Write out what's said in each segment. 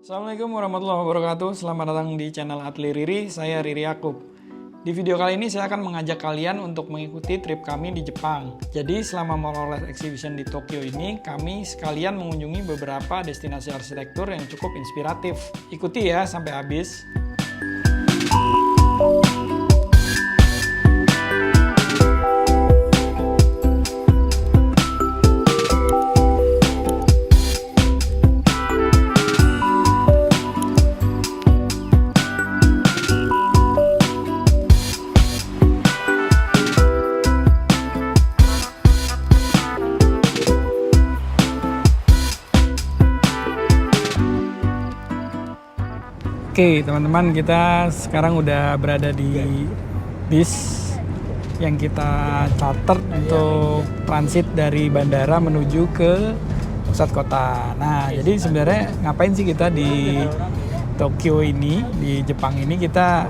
Assalamualaikum warahmatullahi wabarakatuh. Selamat datang di channel Atli Riri. Saya Riri Yakub. Di video kali ini saya akan mengajak kalian untuk mengikuti trip kami di Jepang. Jadi selama Motorless Exhibition di Tokyo ini, kami sekalian mengunjungi beberapa destinasi arsitektur yang cukup inspiratif. Ikuti ya sampai habis. Oke teman-teman, kita sekarang udah berada di bis yang kita charter untuk transit dari bandara menuju ke pusat kota. Nah, jadi sebenarnya ngapain sih kita di Tokyo ini, di Jepang ini? Kita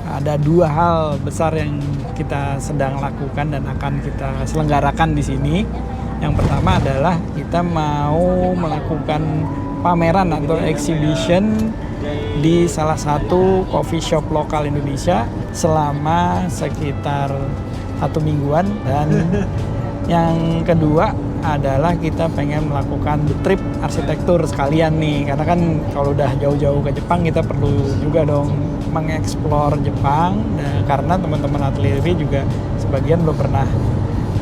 ada dua hal besar yang kita sedang lakukan dan akan kita selenggarakan di sini. Yang pertama adalah kita mau melakukan pameran atau exhibition di salah satu coffee shop lokal Indonesia selama sekitar 1 mingguan, dan yang kedua adalah kita pengen melakukan trip arsitektur sekalian nih, karena kan kalau udah jauh-jauh ke Jepang kita perlu juga dong mengeksplor Jepang. Nah, karena teman-teman Atli Riri juga sebagian belum pernah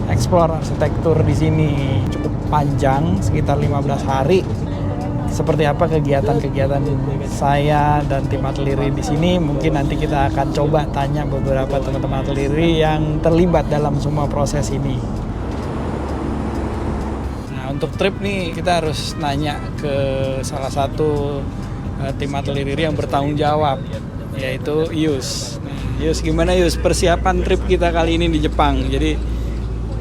eksplor arsitektur di sini. Cukup panjang, sekitar 15 hari. Seperti apa kegiatan-kegiatan saya dan tim Atli Riri di sini? Mungkin nanti kita akan coba tanya beberapa teman-teman Atli Riri yang terlibat dalam semua proses ini. Nah, untuk trip nih kita harus nanya ke salah satu tim Atli Riri yang bertanggung jawab, yaitu Yus. Nah, Yus, gimana Yus persiapan trip kita kali ini di Jepang? Jadi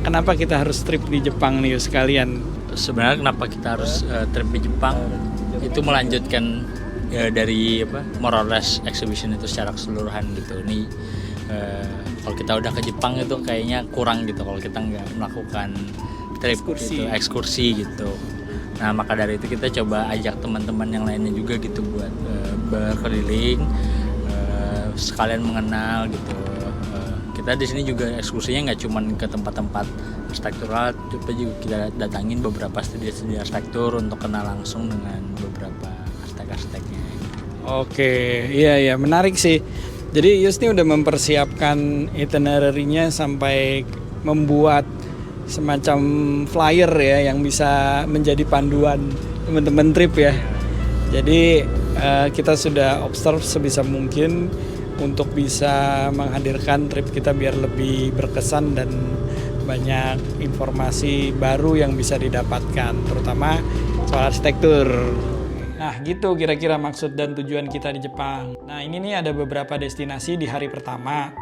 kenapa kita harus trip di Jepang nih Yus kalian? Sebenarnya kenapa kita harus trip di Jepang itu melanjutkan dari Motorless Exhibition itu secara keseluruhan gitu. Nih kalau kita udah ke Jepang itu kayaknya kurang gitu kalau kita nggak melakukan trip ekskursi gitu. Nah, maka dari itu kita coba ajak teman-teman yang lainnya juga gitu buat berkeliling, sekalian mengenal gitu. Kita di sini juga ekskursinya nggak cuma ke tempat-tempat arsitektural, tapi juga kita datangin beberapa studi-studi arsitektur untuk kenal langsung dengan beberapa arsitek-arsiteknya. Oke, iya menarik sih. Jadi Yus ini udah mempersiapkan itinerary-nya sampai membuat semacam flyer ya yang bisa menjadi panduan teman-teman trip ya. Jadi kita sudah observe sebisa mungkin untuk bisa menghadirkan trip kita biar lebih berkesan dan banyak informasi baru yang bisa didapatkan, terutama soal arsitektur. Nah gitu kira-kira maksud dan tujuan kita di Jepang. Nah ini nih ada beberapa destinasi di hari pertama.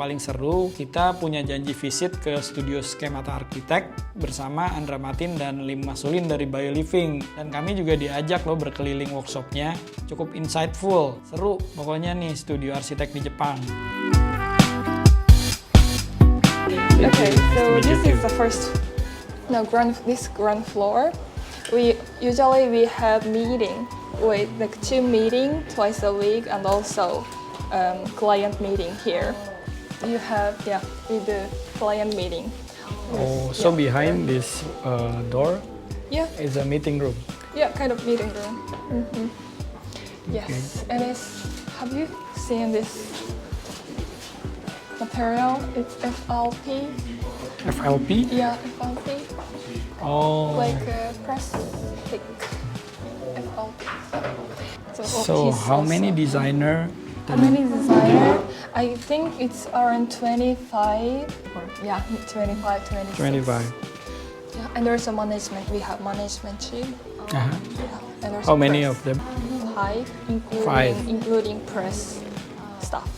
Paling seru, kita punya janji visit ke studio Skemata Arsitek bersama Andra Matin dan Lim Masulin dari Bio Living. Dan kami juga diajak loh berkeliling workshopnya, cukup insightful, seru pokoknya nih studio arsitek di Jepang. Okay, so this is the first, this ground floor. We have meeting with like 2 meeting twice a week and also client meeting here. You have with the client meeting. Oh, so behind this door is a meeting room. Yeah, kind of meeting room. Mm-hmm. Yes, and have you seen this material? It's FLP. FLP? Yeah, FLP. Oh. Like plastic FLP. So how many designer? How many designer? I think it's around 25 or 25, 26. 25. Yeah, and there's a management. We have management team. And there's How many of them? 5, including press staff.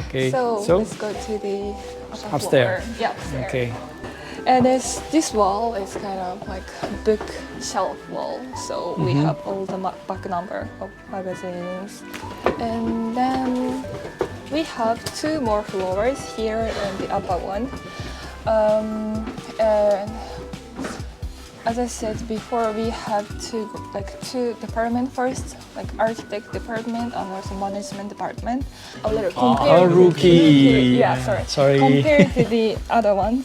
Okay. So let's go to the upper Upstairs. floor. Yeah, upstairs. Okay. And this wall is kind of like a bookshelf wall, so we have all the back number of magazines. And then we have 2 more floors here and the upper one. And as I said before, we have two departments first, like architect department and also management department. A little compared. rookie. Yeah, sorry. Compared to the other ones.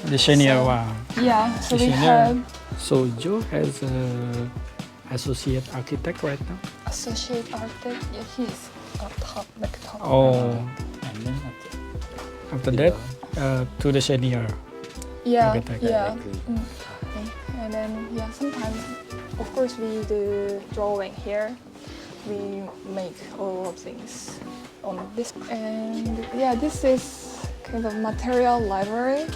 The senior one. Yeah, so we Senior. have So Joe has associate architect right now. associate architect. Yeah, he's top. Oh, And then after that to the senior. Yeah, architect. yeah. Okay. And then sometimes, of course, we do drawing here. We make all of things on this. And this is kind of material library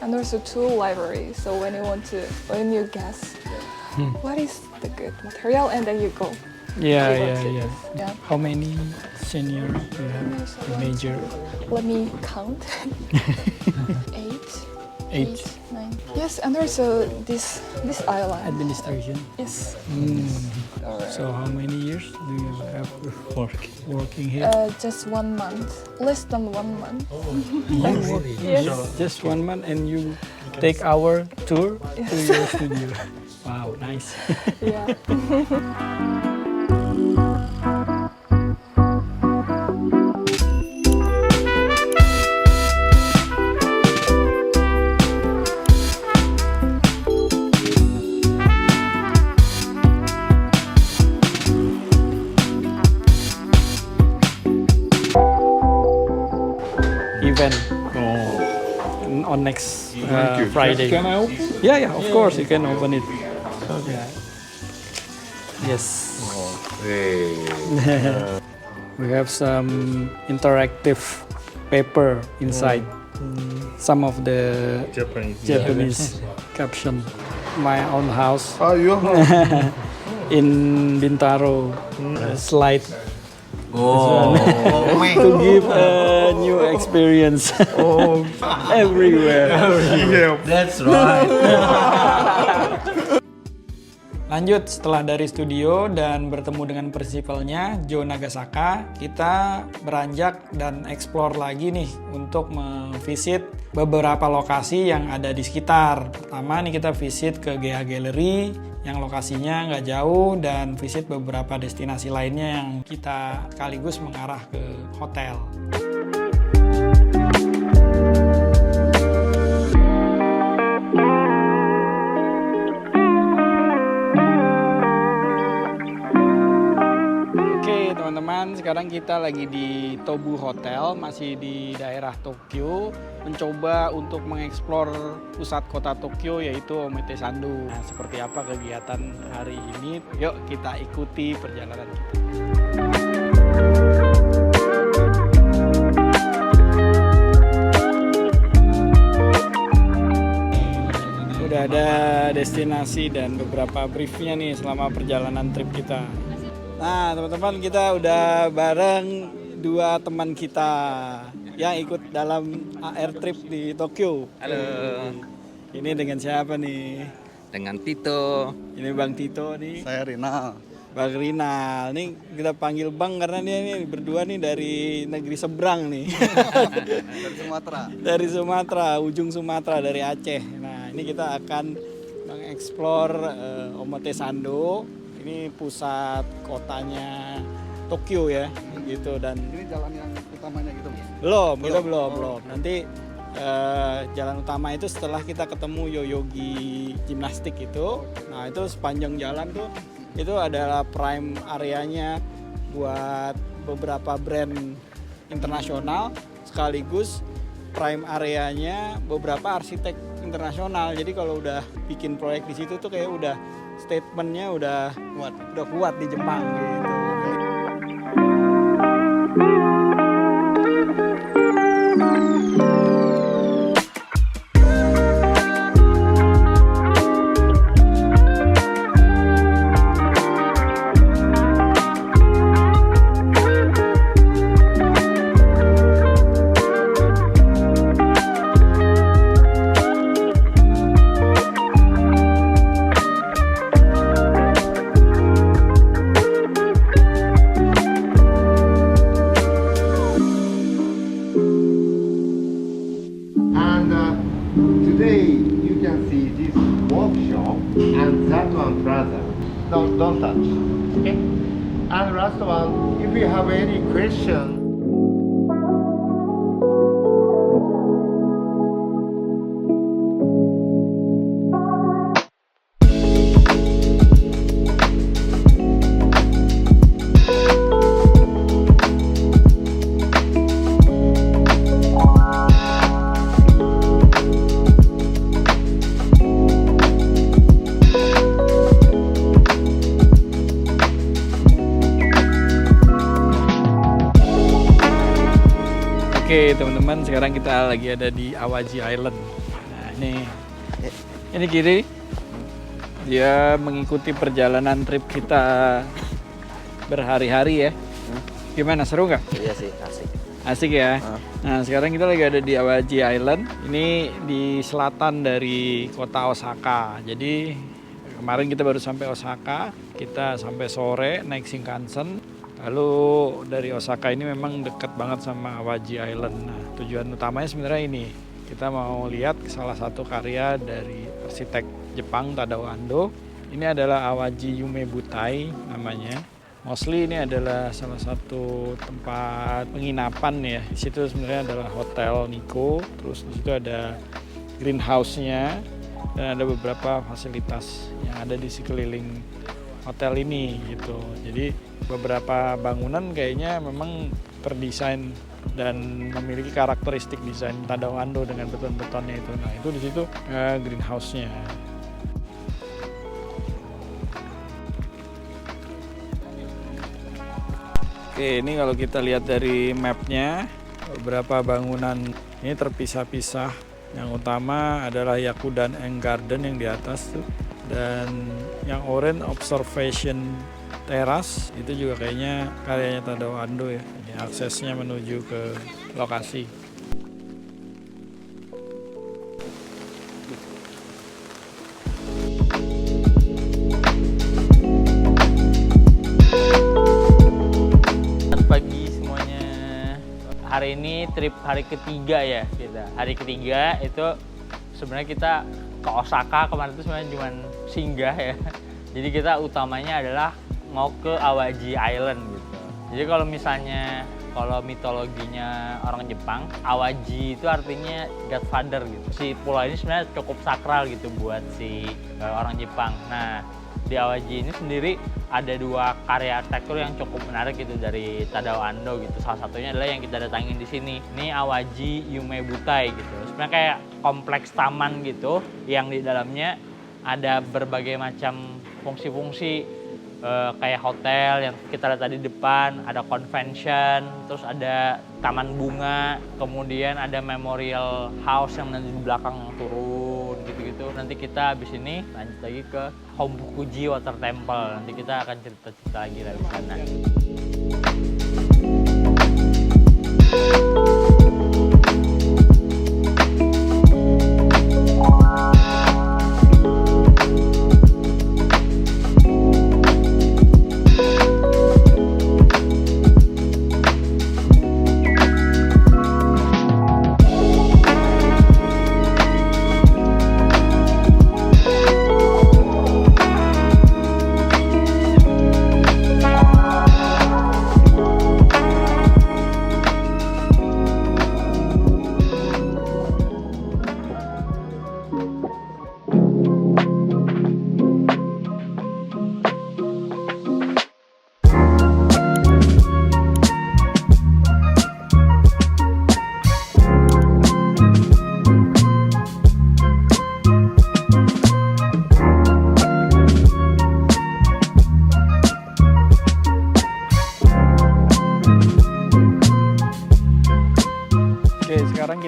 and also tool library. So when you guess what is the good material, and then you go. Yeah, you go yeah, to yeah. this. Yeah. How many senior you have? The major. Let me count. 8, 9. Yes, and also this island. Administration. Yes. Alright. So how many years do you have working here? Just 1 month, less than 1 month. Yes. Just 1 month, and you take our tour to your studio. Wow, nice. Yeah. Event on next Friday. Can I open? Yeah, of course you can open it. Okay. Yes. We have some interactive paper inside. Some of the Japanese caption. My own house in Bintaro. Slide. To give a new experience everywhere. That's right. Lanjut, setelah dari studio dan bertemu dengan prinsipalnya Joe Nagasaka, kita beranjak dan explore lagi nih untuk memvisit beberapa lokasi yang ada di sekitar. Pertama nih kita visit ke GH Gallery yang lokasinya nggak jauh, dan visit beberapa destinasi lainnya yang kita sekaligus mengarah ke hotel. Oke teman-teman, sekarang kita lagi di Tobu Hotel, masih di daerah Tokyo, mencoba untuk mengeksplor pusat kota Tokyo yaitu Omotesando. Nah, seperti apa kegiatan hari ini? Yuk kita ikuti perjalanan kita. Udah ada destinasi dan beberapa briefnya nih selama perjalanan trip kita. Nah teman-teman, kita udah bareng 2 teman kita yang ikut dalam AR trip di Tokyo. Halo. Ini dengan siapa nih? Dengan Tito. Ini Bang Tito nih. Saya Rinal. Bang Rinal. Nih kita panggil Bang karena dia nih berdua nih dari negeri seberang nih. Dari Sumatera. Dari Sumatera, ujung Sumatera, dari Aceh. Nah ini kita akan mengeksplor Omotesando. Ini pusat kotanya Tokyo ya, gitu. Dan Ini jalan yang utamanya gitu. belum. Nanti jalan utama itu setelah kita ketemu Yoyogi Gimnastik itu. Nah itu sepanjang jalan tuh itu adalah prime areanya buat beberapa brand internasional, sekaligus prime areanya beberapa arsitek internasional. Jadi kalau udah bikin proyek di situ tuh kayak udah statementnya udah kuat di Jepang gitu. this workshop and that one plaza. Don't touch. Okay? And last one, if you have any question, Oke teman-teman, sekarang kita lagi ada di Awaji Island. Nah ini kiri, dia mengikuti perjalanan trip kita berhari-hari ya. Gimana, seru nggak? Iya sih, asik. Asik ya. Nah sekarang kita lagi ada di Awaji Island. Ini di selatan dari kota Osaka. Jadi kemarin kita baru sampai Osaka. Kita sampai sore naik Shinkansen. Lalu dari Osaka ini memang dekat banget sama Awaji Island. Nah, tujuan utamanya sebenarnya ini. Kita mau lihat salah satu karya dari arsitek Jepang Tadao Ando. Ini adalah Awaji Yume Butai namanya. Mostly ini adalah salah satu tempat penginapan ya. Di situ sebenarnya adalah Hotel Nikko. Terus di situ ada greenhouse-nya dan ada beberapa fasilitas yang ada di sekeliling hotel ini gitu. Jadi beberapa bangunan kayaknya memang terdesain dan memiliki karakteristik desain Tadao Ando dengan beton-betonnya itu. Nah itu di situ greenhouse-nya. Oke, ini kalau kita lihat dari mapnya, beberapa bangunan ini terpisah-pisah. Yang utama adalah Yakudan Eng Garden yang di atas tuh, dan yang orange Observation Terrace itu juga kayaknya karyanya Tadao Ando ya. Ini aksesnya menuju ke lokasi. Selamat pagi semuanya. Hari ini trip hari ketiga ya kita. Hari ketiga itu sebenarnya kita ke Osaka, kemarin itu sebenarnya cuma singgah ya. Jadi kita utamanya adalah mau ke Awaji Island gitu. Jadi kalau misalnya mitologinya orang Jepang, Awaji itu artinya Godfather gitu. Si pulau ini sebenarnya cukup sakral gitu buat si orang Jepang. Nah, di Awaji ini sendiri ada dua karya arsitektur yang cukup menarik gitu dari Tadao Ando gitu. Salah satunya adalah yang kita datangin di sini. Ini Awaji Yume Butai gitu. Sebenarnya kayak kompleks taman gitu yang di dalamnya ada berbagai macam fungsi-fungsi. Kayak hotel yang kita lihat tadi depan, ada convention, terus ada taman bunga, kemudian ada memorial house yang nanti di belakang yang turun gitu-gitu. Nanti kita habis ini lanjut lagi ke Hombukuji Water Temple. Nanti kita akan cerita-cerita lagi dari sana.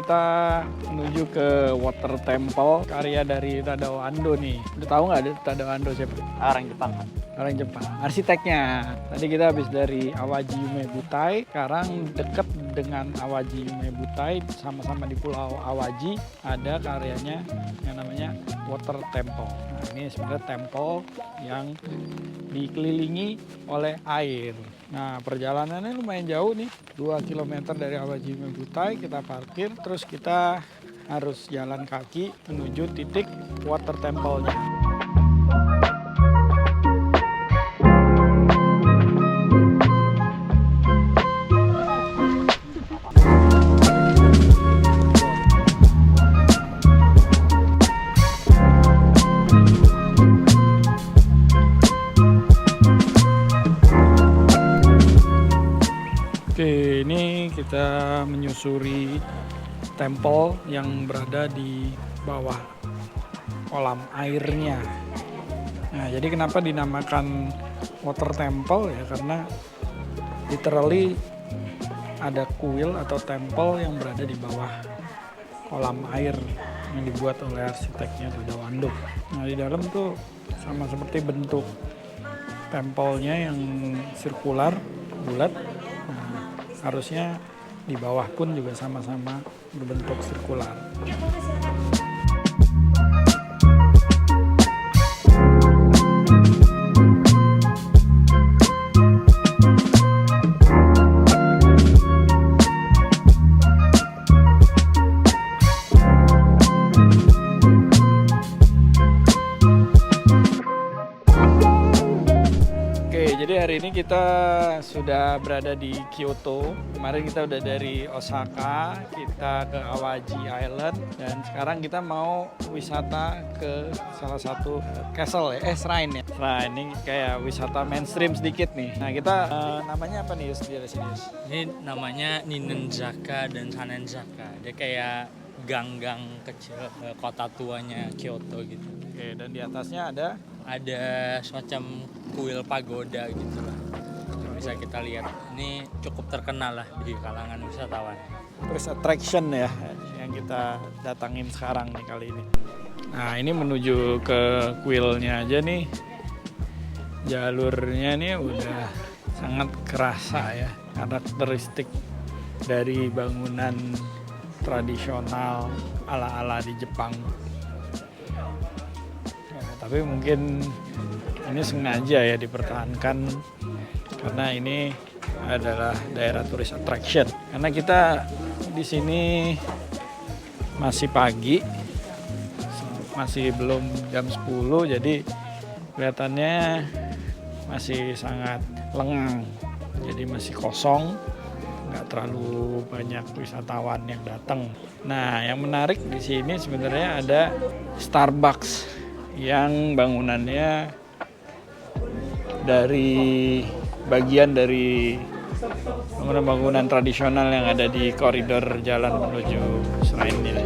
kita menuju ke Water Temple karya dari Tadao Ando nih. Udah tahu nggak ada Tadao Ando siapa? Orang Jepang kan? Orang Jepang, arsiteknya. Tadi kita habis dari Awaji Yume Butai, sekarang deket dengan Awaji Yume Butai, sama-sama di Pulau Awaji, ada karyanya yang namanya Water Temple. Nah, ini sebenarnya temple yang dikelilingi oleh air. Nah, perjalanannya lumayan jauh nih, 2 km dari Awaji Yume Butai, kita parkir, terus kita harus jalan kaki menuju titik water temple-nya. Oke, ini kita menyusuri temple yang berada di bawah kolam airnya. Nah, jadi kenapa dinamakan water temple ya? Karena literally ada kuil atau temple yang berada di bawah kolam air yang dibuat oleh arsiteknya Dodo Wanduk. Nah, di dalam tuh sama seperti bentuk temple-nya yang sirkular, bulat. Nah, harusnya di bawah pun juga sama-sama berbentuk sirkular. Jadi hari ini kita sudah berada di Kyoto. Kemarin kita udah dari Osaka, kita ke Awaji Island, dan sekarang kita mau wisata ke salah satu castle ya, shrine ya. Shrine ini kayak wisata mainstream sedikit nih. Nah kita namanya apa nih Yus di sini Yus? Ini namanya Ninenzaka dan Sanenzaka. Dia kayak gang-gang kecil kota tuanya Kyoto gitu. Oke, dan di atasnya ada semacam kuil pagoda gitu lah. Bisa kita lihat. Ini cukup terkenal lah di kalangan wisatawan. tourist attraction ya yang kita datangin sekarang nih kali ini. Nah ini menuju ke kuilnya aja nih, jalurnya nih udah sangat kerasa ya karakteristik dari bangunan tradisional ala-ala di Jepang. Ya, tapi mungkin ini sengaja ya dipertahankan karena ini adalah daerah tourist attraction. Karena kita di sini masih pagi, masih belum jam 10, jadi kelihatannya masih sangat lengang. Jadi masih kosong, nggak terlalu banyak wisatawan yang datang. Nah, yang menarik di sini sebenarnya ada Starbucks yang bangunannya dari bagian dari bangunan-bangunan tradisional yang ada di koridor jalan menuju shrine ini.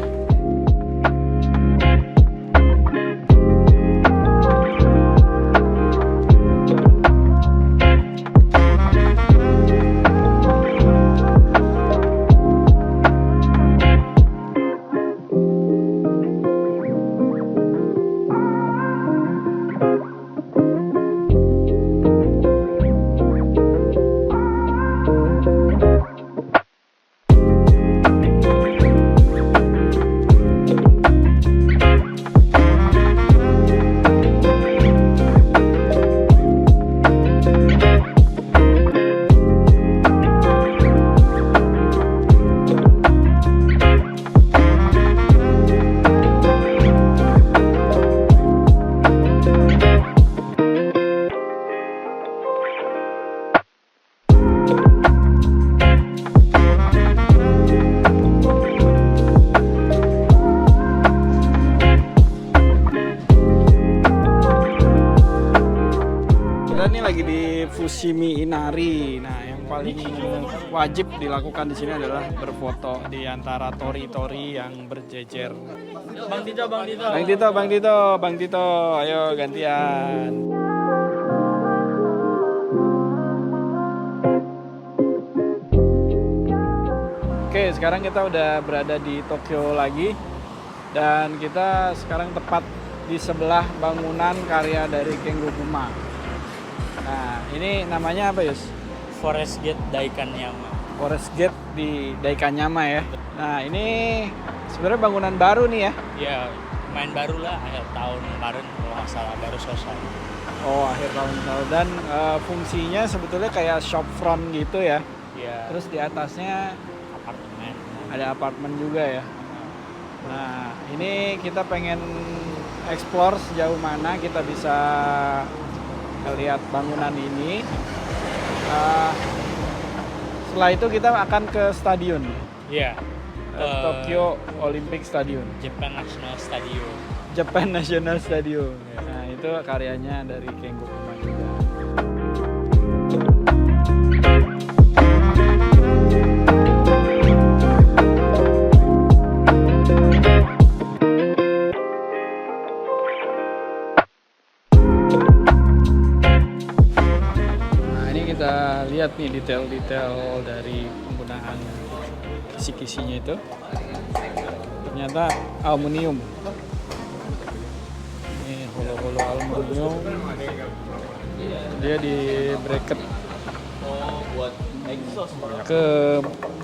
Ini lagi di Fushimi Inari. Nah, yang paling wajib dilakukan di sini adalah berfoto di antara tori-tori yang berjejer. Bang Tito, Bang Tito, ayo gantian. Oke, sekarang kita udah berada di Tokyo lagi, dan kita sekarang tepat di sebelah bangunan karya dari Kengo Kuma. Nah, ini namanya apa, Yus? Forest Gate Daikanyama. Forest Gate di Daikanyama ya. Nah, ini sebenarnya bangunan baru nih ya. Ya, main baru lah akhir tahun kemarin kalau nggak salah baru selesai. Oh, akhir tahun. Dan fungsinya sebetulnya kayak shop front gitu ya. Ya, Terus di atasnya apartemen. ada apartemen juga ya. Nah, ini kita pengen explore sejauh mana kita bisa lihat bangunan ini. Setelah itu kita akan ke stadion, Iya. Tokyo Olympic Stadium, Japan National Stadium. Japan National Stadium. Nah, itu karyanya dari Kengo Kuma juga. Kita lihat nih detail-detail dari penggunaan kisi-kisinya itu. Ternyata aluminium. Ini holo-holo aluminium. Dia di bracket ke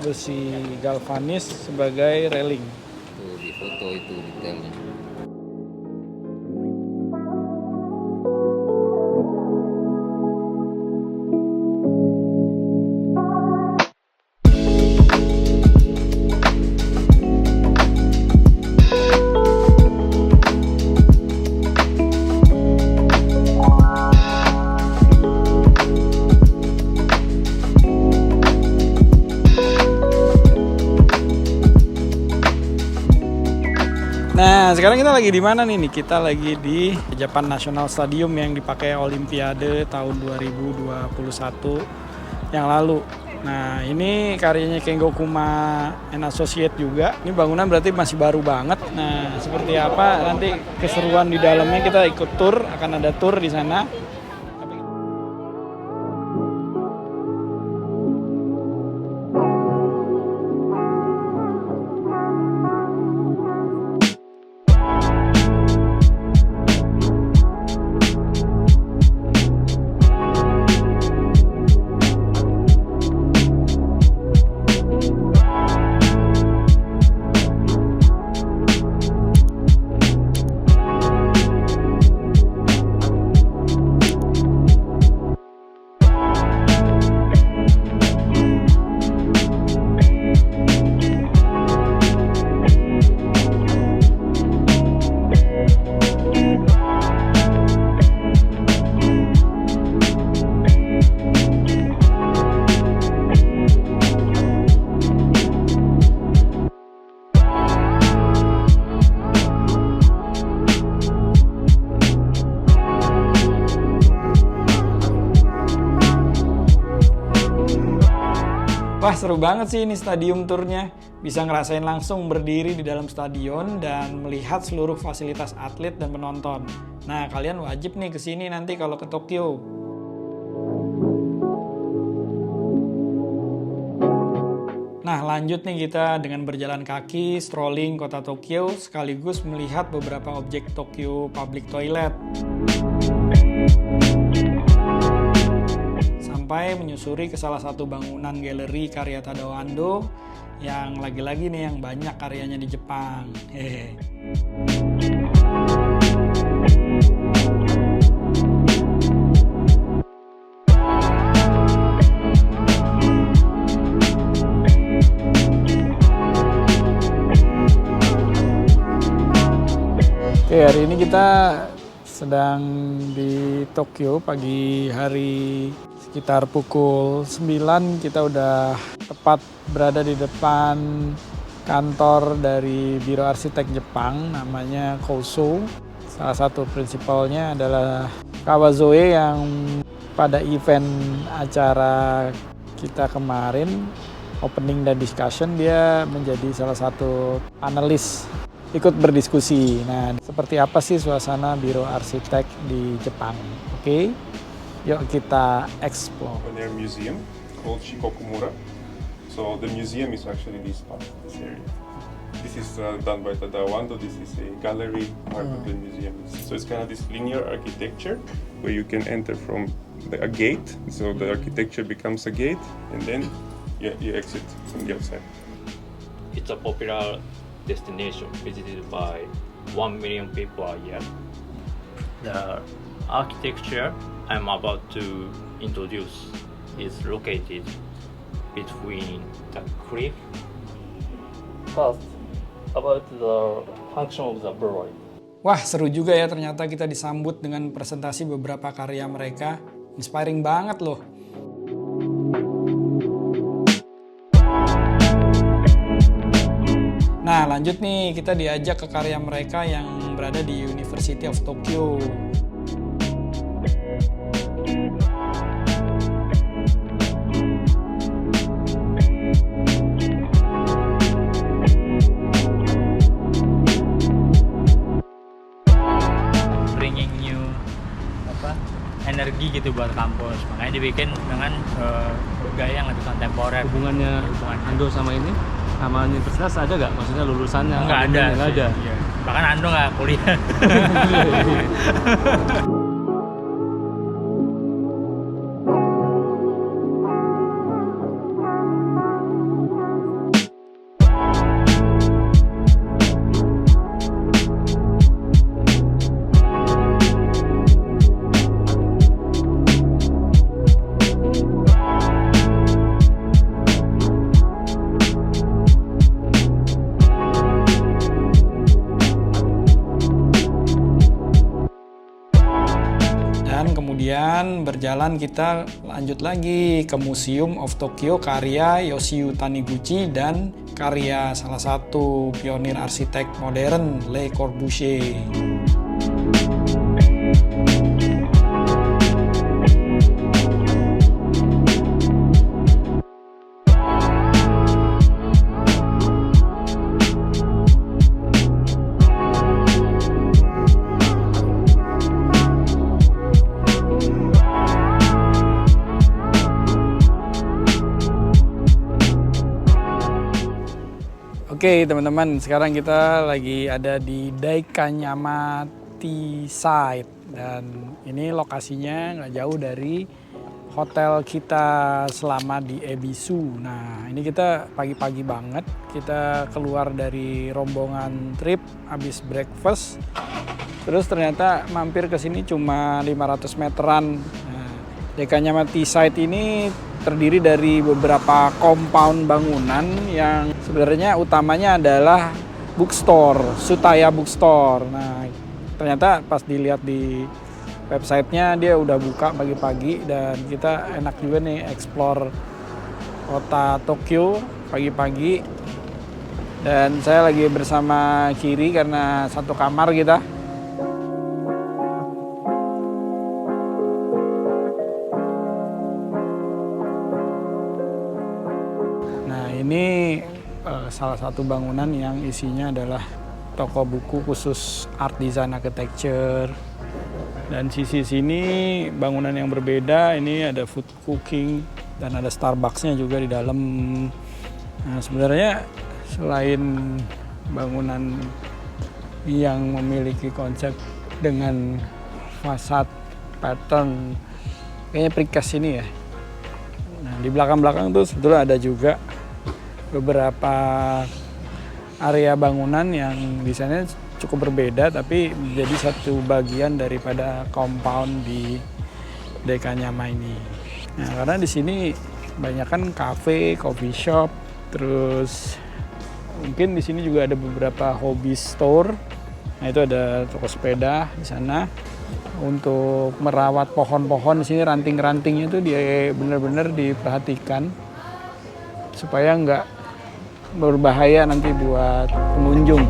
besi galvanis sebagai railing. Tuh di foto itu detailnya. Nah, sekarang kita lagi di mana nih? Kita lagi di Japan National Stadium yang dipakai Olimpiade tahun 2021 yang lalu. Nah, ini karyanya Kengo Kuma and Associate juga. Ini bangunan berarti masih baru banget. Nah, seperti apa nanti keseruan di dalamnya, kita ikut tour, akan ada tour di sana. Wah, seru banget sih ini stadium tournya. Bisa ngerasain langsung berdiri di dalam stadion dan melihat seluruh fasilitas atlet dan penonton. Nah, kalian wajib nih kesini nanti kalau ke Tokyo. Nah, lanjut nih kita dengan berjalan kaki, strolling kota Tokyo, sekaligus melihat beberapa objek Tokyo Public Toilet. Sampai menyusuri ke salah satu bangunan galeri karya Tadao Ando yang lagi-lagi nih yang banyak karyanya di Jepang. Hehe. Oke, hari ini kita sedang di Tokyo pagi hari. Sekitar pukul 9 kita udah tepat berada di depan kantor dari Biro Arsitek Jepang, namanya Koso. Salah satu prinsipalnya adalah Kawazoe yang pada event acara kita kemarin, opening dan discussion, dia menjadi salah satu panelis ikut berdiskusi. Nah, seperti apa sih suasana Biro Arsitek di Jepang? Oke. Yuk kita explore. Near museum called Shikokumura. So the museum is actually this part, this area. This is done by Tadao Ando. This is a gallery part of the museum. So it's kind of this linear architecture where you can enter from a gate. So the architecture becomes a gate, and then you exit from the outside. It's a popular destination visited by 1 million people a year. The architecture I'm about to introduce is located between the cliff. First, about the function of the Polaroid. Wah, seru juga ya ternyata kita disambut dengan presentasi beberapa karya mereka. Inspiring banget loh. Nah, lanjut nih, kita diajak ke karya mereka yang berada di University of Tokyo. Energi gitu buat kampus, makanya dibikin dengan gaya yang lebih kontemporer. Hubungan Ando sama ini, sama universitas ada nggak? Maksudnya lulusannya? Nggak ada. Nggak ada. Iya. Bahkan Ando nggak kuliah. Kemudian berjalan kita lanjut lagi ke Museum of Tokyo karya Yoshio Taniguchi dan karya salah satu pionir arsitek modern Le Corbusier. Oke teman-teman, sekarang kita lagi ada di Daikanyama T-Site dan ini lokasinya nggak jauh dari hotel kita selama di Ebisu. Nah ini kita pagi-pagi banget, kita keluar dari rombongan trip habis breakfast, terus ternyata mampir ke sini cuma 500 meteran. Nah, Daikanyama T-Site ini terdiri dari beberapa compound bangunan yang sebenarnya utamanya adalah bookstore, Tsutaya Bookstore. Nah, ternyata pas dilihat di websitenya dia udah buka pagi-pagi dan kita enak juga nih explore kota Tokyo pagi-pagi. Dan saya lagi bersama Kiri karena satu kamar kita. Ini salah satu bangunan yang isinya adalah toko buku khusus art design architecture. Dan sisi sini bangunan yang berbeda, ini ada food cooking dan ada Starbucksnya juga di dalam. Nah, sebenarnya selain bangunan yang memiliki konsep dengan fasad pattern kayaknya precast ini ya. Nah, di belakang-belakang tuh sebetulnya ada juga beberapa area bangunan yang desainnya cukup berbeda tapi menjadi satu bagian daripada compound di Daikanyama ini. Nah, karena di sini banyak kan cafe, coffee shop, terus mungkin di sini juga ada beberapa hobby store. Nah, itu ada toko sepeda di sana. Untuk merawat pohon-pohon di sini ranting-rantingnya itu dia benar-benar diperhatikan supaya nggak berbahaya nanti buat pengunjung.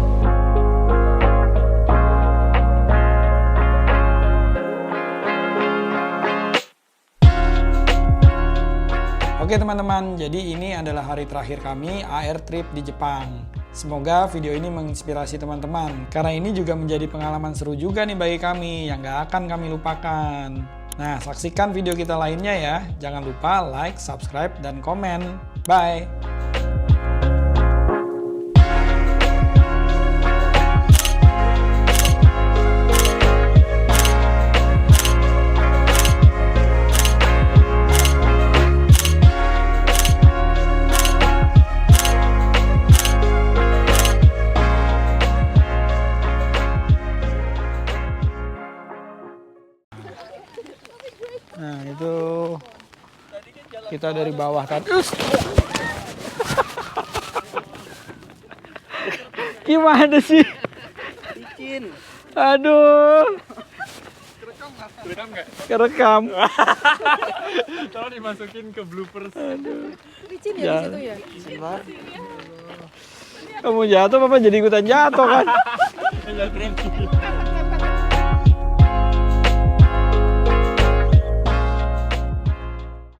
Oke teman-teman, jadi ini adalah hari terakhir kami AR Trip di Jepang. Semoga video ini menginspirasi teman-teman, karena ini juga menjadi pengalaman seru juga nih bagi kami yang gak akan kami lupakan. Nah, saksikan video kita lainnya ya. Jangan lupa like, subscribe, dan komen. Bye! Nah itu kita dari bawah tadi. Gimana sih? Bikin. Aduh. Rekam nggak? Kerekam. Tolong dimasukin ke bloopers. Licin Ya. ya di situ ya. Kamu jatuh, Papa jadi ikutan jatuh kan? Keren.